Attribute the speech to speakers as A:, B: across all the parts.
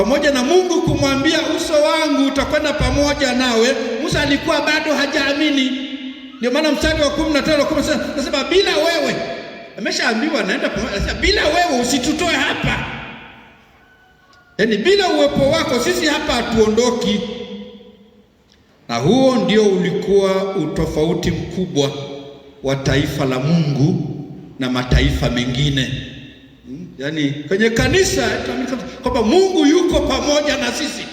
A: pamoja na Mungu kumwambia uso wangu utakwenda pamoja nawe, Musa alikuwa bado hajaamini. Ndio maana mstari wa 15 nasema bila wewe, ameshaambiwa naenda pamoja, nasema bila wewe usitutoe hapa. Yaani bila uwepo wako sisi hapa hatuondoki. Na huo ndio ulikuwa utofauti mkubwa wa taifa la Mungu na mataifa mengine. Yaani kwenye kanisa kwamba Mungu yuko pamoja na sisi.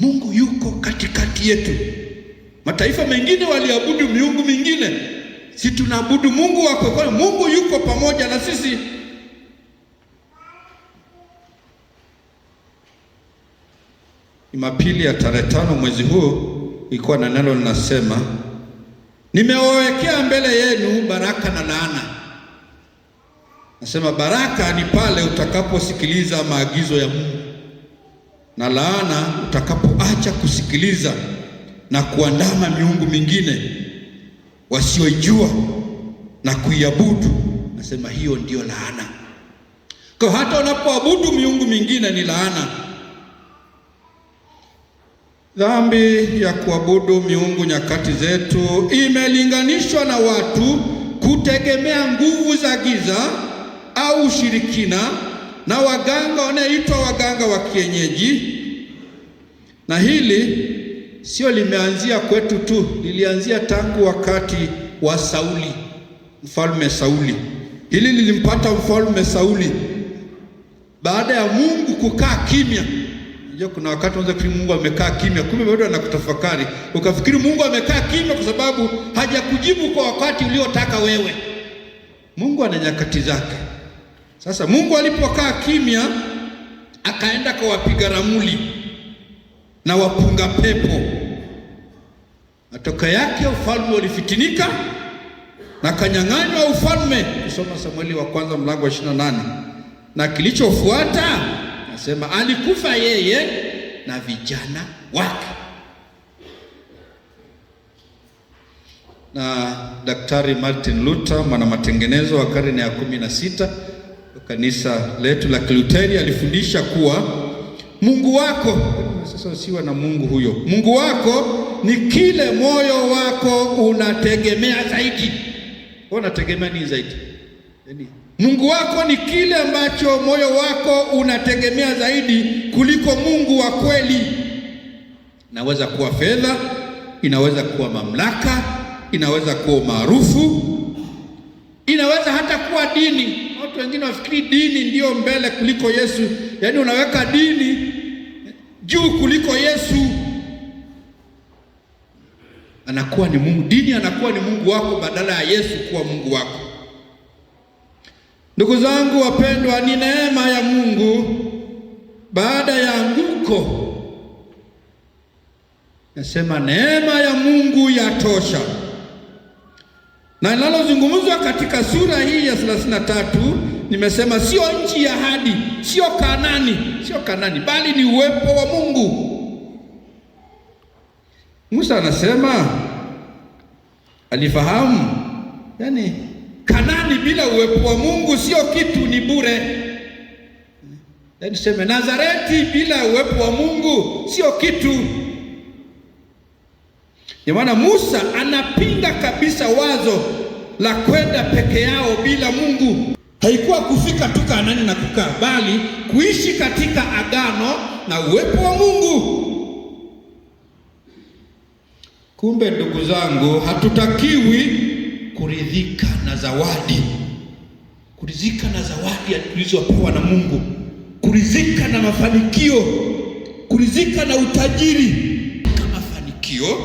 A: Mungu yuko katikati yetu. Mataifa mengine waliabudu miungu mingine, sisi tunaabudu Mungu wako. Kwa Mungu yuko pamoja na sisi. Jumapili ya tarehe 5 mwezi huu ilikuwa na neno linasema, nimewawekea mbele yenu baraka na laana. Nasema baraka ni pale utakaposikiliza maagizo ya Mungu, na laana utakapoacha kusikiliza na kuandama miungu mingine wasioijua na kuiabudu. Nasema hiyo ndiyo laana. Kwa hata unapoabudu miungu mingine ni laana. Dhambi ya kuabudu miungu nyakati zetu imelinganishwa na watu kutegemea nguvu za giza au ushirikina na waganga wanaoitwa waganga wa kienyeji. Na hili sio limeanzia kwetu tu, lilianzia tangu wakati wa Sauli, mfalme Sauli. Hili lilimpata mfalme Sauli baada ya Mungu kukaa kimya. Kuna wakati unaweza kufikiri Mungu amekaa kimya, kumbe bado anakutafakari. Ukafikiri Mungu amekaa kimya kwa sababu hajakujibu kwa wakati uliotaka wewe. Mungu ana nyakati zake. Sasa Mungu alipokaa kimya, akaenda kwa wapiga ramli na wapunga pepo. Matokeo yake ufalme ulifitinika na kanyang'anywa ufalme. Kusoma Samueli wa kwanza mlango wa 28. Na kilichofuata nasema alikufa yeye na vijana wake. Na Daktari Martin Luther, mwana matengenezo wa karne ya 16, kanisa letu la Kiluteri, alifundisha kuwa Mungu wako, sasa usiwe na Mungu huyo, Mungu wako ni kile moyo wako unategemea zaidi. Unategemea nini zaidi? Yaani Mungu wako ni kile ambacho moyo wako unategemea zaidi kuliko Mungu wa kweli. Inaweza kuwa fedha, inaweza kuwa mamlaka, inaweza kuwa maarufu, inaweza hata kuwa dini. Watu wengine wafikiri dini ndio mbele kuliko Yesu. Yaani unaweka dini juu kuliko Yesu. Anakuwa ni Mungu, dini anakuwa ni Mungu wako badala ya Yesu kuwa Mungu wako. Ndugu zangu wapendwa, ni neema ya Mungu baada ya anguko. Nasema neema ya Mungu yatosha. Na linalozungumzwa katika sura hii ya 33, nimesema sio nchi ya ahadi, sio Kanani, bali ni uwepo wa Mungu. Musa anasema alifahamu, yani Kanani bila uwepo wa Mungu sio kitu, ni bure. Yaani sema Nazareti bila uwepo wa Mungu sio kitu. Kwa maana Musa anapinga kabisa wazo la kwenda peke yao bila Mungu. Haikuwa kufika tu Kanani na kukaa, bali kuishi katika agano na uwepo wa Mungu. Kumbe ndugu zangu, hatutakiwi kuridhika na zawadi. Kuridhika na zawadi tulizopewa na Mungu. Kuridhika na mafanikio. Kuridhika na utajiri. Kama mafanikio,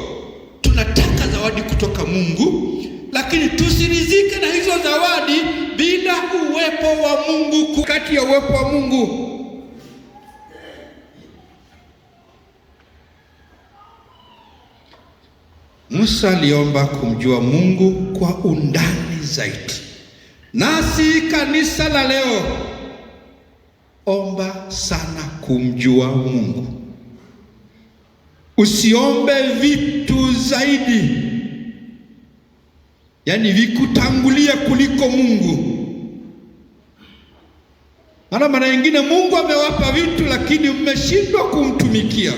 A: tunataka zawadi kutoka Mungu, lakini tusiridhike na hizo zawadi bila uwepo wa Mungu. Kati ya uwepo wa Mungu, Musa aliomba kumjua Mungu kwa undani zaidi. Nasi kanisa la leo, omba sana kumjua Mungu. Usiombe vitu zaidi, yaani vikutangulia kuliko Mungu. Mara nyingine Mungu amewapa vitu lakini mmeshindwa kumtumikia.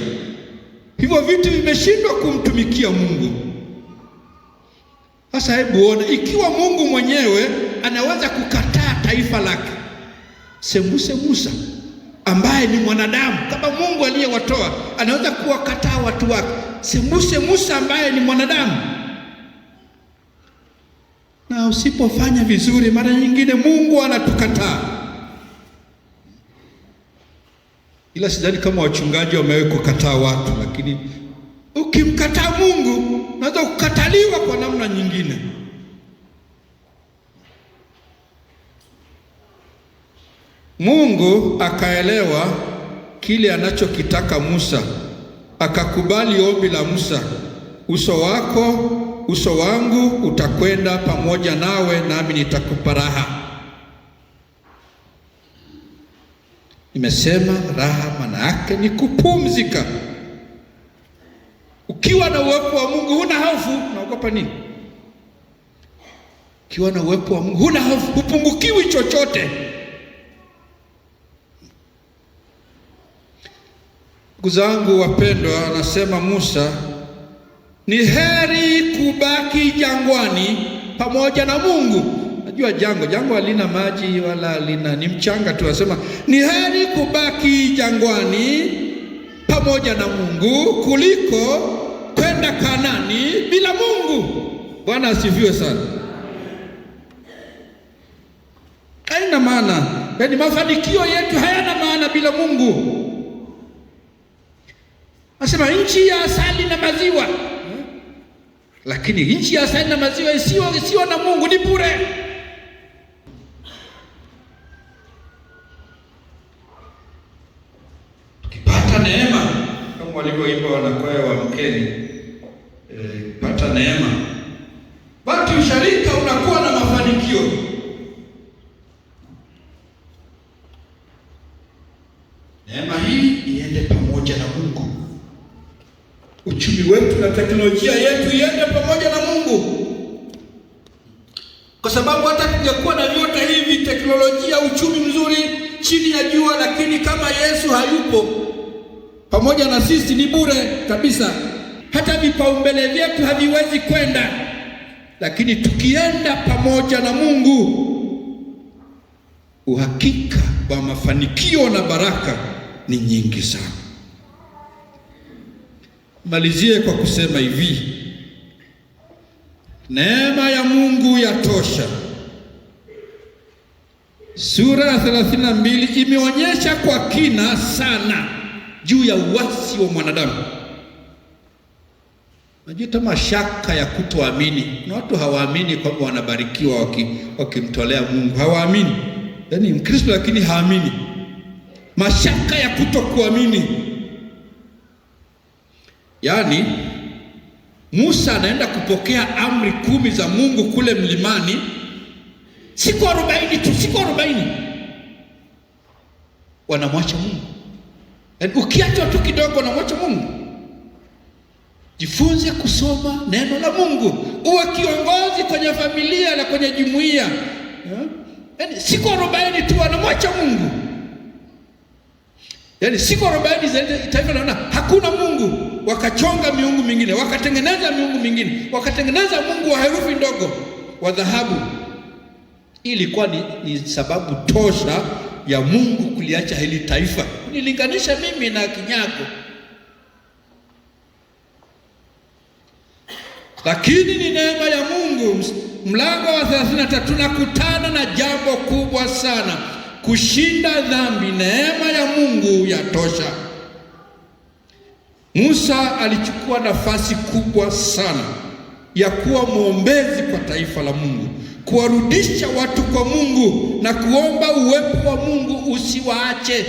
A: Hivyo vitu vimeshindwa kumtumikia Mungu. Sasa hebu ona, ikiwa Mungu mwenyewe anaweza kukataa taifa lake, sembuse Musa ambaye ni mwanadamu, kama Mungu aliyewatoa anaweza kuwakataa watu wake, sembuse Musa ambaye ni mwanadamu. Na usipofanya vizuri, mara nyingine Mungu anatukataa. Ila sidhani kama wachungaji wamewahi kukataa watu, lakini ukimkataa Mungu unaweza kukataliwa kwa namna nyingine. Mungu akaelewa kile anachokitaka Musa, akakubali ombi la Musa. Uso wangu utakwenda pamoja nawe, nami nitakupa raha. Nimesema raha maana yake ni kupumzika. Ukiwa na uwepo wa Mungu huna hofu. Unaogopa nini? Ukiwa na uwepo wa Mungu huna hofu, hupungukiwi chochote. Ndugu zangu wapendwa, anasema Musa, ni heri kubaki jangwani pamoja na Mungu. Najua jangwa halina maji wala ni mchanga tu. Anasema ni heri kubaki jangwani pamoja na Mungu kuliko kwenda Kanani bila Mungu. Bwana asifiwe sana. Haina maana, yaani mafanikio yetu hayana maana bila Mungu. Anasema nchi ya asali na maziwa, lakini nchi ya asali na maziwa isiyo na Mungu ni bure. Tukipata neema kama walivyoimba wanakwaya wa Mkeni, pata neema, basi usharika unakuwa na mafanikio. Neema hii iende pamoja na Mungu. Uchumi wetu na teknolojia yetu iende pamoja na Mungu. Kwa sababu hata tungekuwa na vyote hivi, teknolojia, uchumi mzuri chini ya jua, lakini kama Yesu hayupo pamoja na sisi ni bure kabisa. Hata vipaumbele vyetu haviwezi kwenda. Lakini tukienda pamoja na Mungu, uhakika wa mafanikio na baraka ni nyingi sana. Malizie kwa kusema hivi, neema ya Mungu yatosha. Sura ya 32 imeonyesha kwa kina sana juu ya uasi wa mwanadamu. Najua mashaka ya kutoamini. Na watu hawaamini kwamba wanabarikiwa wakimtolea Mungu. Hawaamini. Yaani Mkristo lakini haamini. Mashaka ya kutokuamini. Yaani Musa anaenda kupokea amri 10 za Mungu kule mlimani, siku 40 tu, siku 40 wanamwacha Mungu. Yaani ukiacha tu kidogo wanamwacha Mungu. Jifunze kusoma neno la Mungu, uwe kiongozi kwenye familia na kwenye jumuiya. Yaani siku 40 tu wanamwacha Mungu. Yaani siku 40 zaidi taifa naona hakuna Mungu, wakachonga miungu mingine, wakatengeneza miungu mingine, wakatengeneza mungu wa herufi ndogo wa dhahabu. Ilikuwa ni sababu tosha ya Mungu kuliacha hili taifa. Nilinganisha mimi na kinyago. Lakini ni neema ya Mungu. Mlango wa 33 tunakutana na jambo kubwa sana, kushinda dhambi. Neema ya Mungu yatosha. Musa alichukua nafasi kubwa sana ya kuwa mwombezi kwa taifa la Mungu, kuwarudisha watu kwa Mungu na kuomba uwepo wa Mungu usiwaache.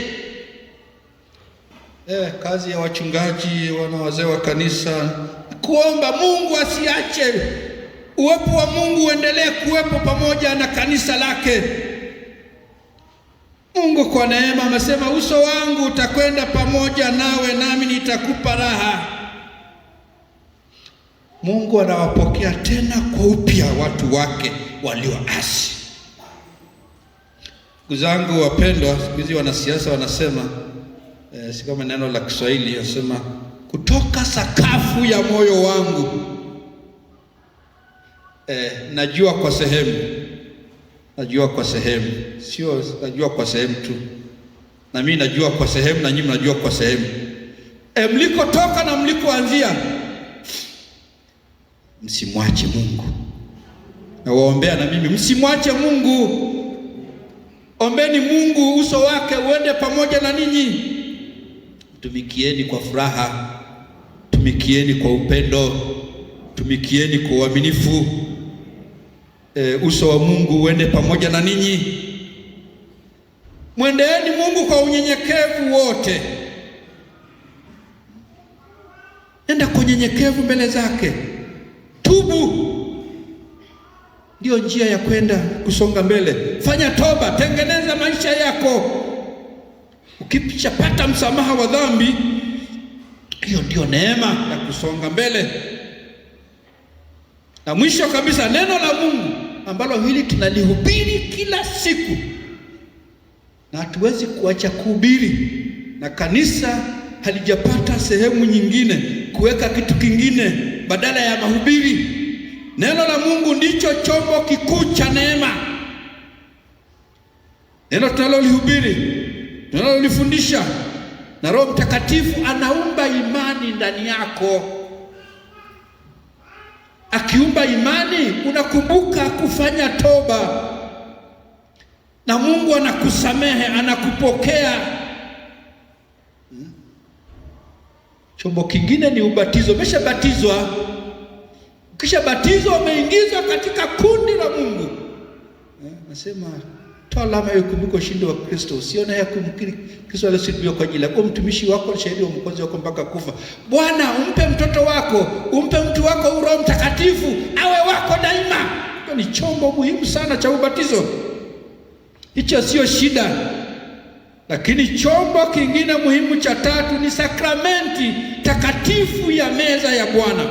A: Kazi ya wachungaji, wazee wa kanisa, kuomba Mungu asiache uwepo wa Mungu uendelee kuwepo pamoja na kanisa lake. Mungu kwa neema amesema uso wangu utakwenda pamoja nawe, nami nitakupa raha. Mungu anawapokea tena kwa upya watu wake walioasi. Ndugu zangu wapendwa, siku hizi wanasiasa wanasema si kama neno la Kiswahili, wanasema kutoka sakafu ya moyo wangu. Najua kwa sehemu, sio najua kwa sehemu tu, na mimi najua kwa sehemu na nyinyi mnajua kwa sehemu. Mlikotoka na mlikoanzia, msimwache Mungu. Na waombea na mimi, msimwache Mungu. Ombeni Mungu uso wake uende pamoja na ninyi. Tumikieni kwa furaha, tumikieni kwa upendo, tumikieni kwa uaminifu. Uso wa Mungu uende pamoja na ninyi. Mwendeeni Mungu kwa unyenyekevu wote. Nenda kwa unyenyekevu mbele zake. Tubu. Ndio njia ya kwenda kusonga mbele. Fanya toba, tengeneza maisha yako. Ukishapata msamaha wa dhambi, hiyo ndio neema ya kusonga mbele. Na mwisho kabisa, neno la Mungu ambalo hili tunalihubiri kila siku, na hatuwezi kuacha kuhubiri, na kanisa halijapata sehemu nyingine kuweka kitu kingine badala ya mahubiri. Neno la Mungu ndicho chombo kikuu cha neema. Neno tunalolihubiri, tunalolifundisha, na Roho Mtakatifu anaumba imani ndani yako. Akiumba imani, unakumbuka kufanya toba, na Mungu anakusamehe, anakupokea. Chombo kingine ni ubatizo. Umeshabatizwa. Kisha batizo umeingizwa katika kundi la Mungu. Nasema toa alama ya kumbuka ushindi wa Kristo. Usione ya kumkiri Kristo alisulubiwa kwa ajili yako, mtumishi wako, shahidi wa mwokozi wako mpaka kufa. Bwana, umpe mtoto wako, umpe mtu wako Roho Mtakatifu awe wako daima. Hiyo ni chombo muhimu sana cha ubatizo. Hicho sio shida. Lakini chombo kingine muhimu cha tatu ni sakramenti takatifu ya meza ya Bwana.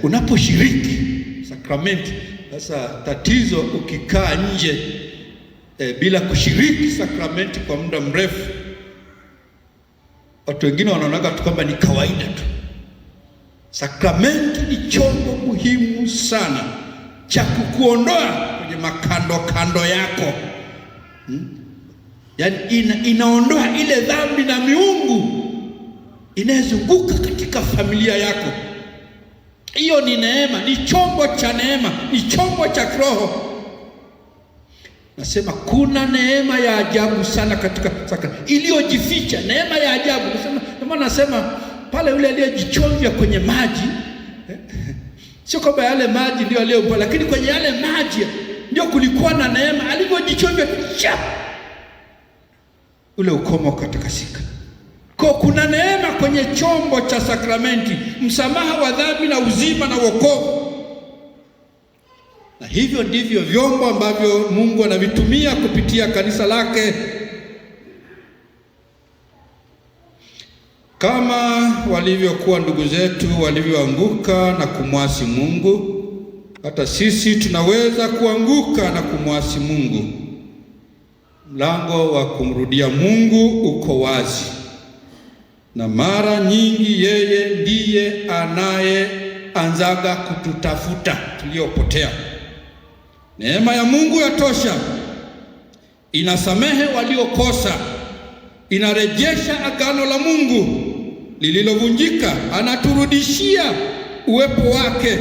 A: Unaposhiriki sakramenti, sasa tatizo ukikaa nje bila kushiriki sakramenti kwa muda mrefu, watu wengine wanaonaga tu kwamba ni kawaida tu. Sakramenti ni chombo muhimu sana cha kukuondoa kwenye makando yako. Yaani inaondoa ile dhambi na miungu inayozunguka katika familia yako. Hiyo ni neema, ni chombo cha neema, ni chombo cha kiroho. Nasema kuna neema ya ajabu sana katika sakramenti iliyojificha, neema ya ajabu. Nasema pale yule aliyejichovya kwenye maji, sio kwamba yale maji ndio aliyopo, lakini kwenye yale maji ndio kulikuwa na neema. Alipojichovya ule ukomo katakasika. Kwa kuna neema kwenye chombo cha sakramenti, msamaha wa dhambi na uzima na wokovu. Na hivyo ndivyo vyombo ambavyo Mungu anavitumia kupitia kanisa lake. Kama walivyokuwa ndugu zetu walivyoanguka na kumwasi Mungu, hata sisi tunaweza kuanguka na kumwasi Mungu. Mlango wa kumrudia Mungu uko wazi, na mara nyingi yeye ndiye anayeanzaga kututafuta tuliopotea. Neema ya Mungu yatosha, inasamehe waliokosa, inarejesha agano la Mungu lililovunjika, anaturudishia uwepo wake,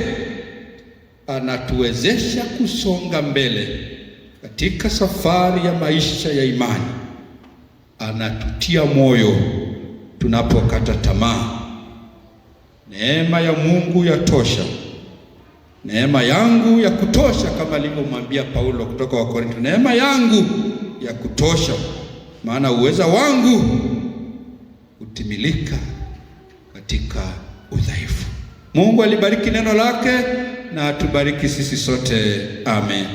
A: anatuwezesha kusonga mbele katika safari ya maisha ya imani, anatutia moyo tunapokata tamaa. Neema ya Mungu yatosha, neema yangu ya kutosha, kama alivyomwambia Paulo kutoka Wakorintho, neema yangu ya kutosha, maana uweza wangu utimilika katika udhaifu. Mungu alibariki neno lake na atubariki sisi sote. Amen.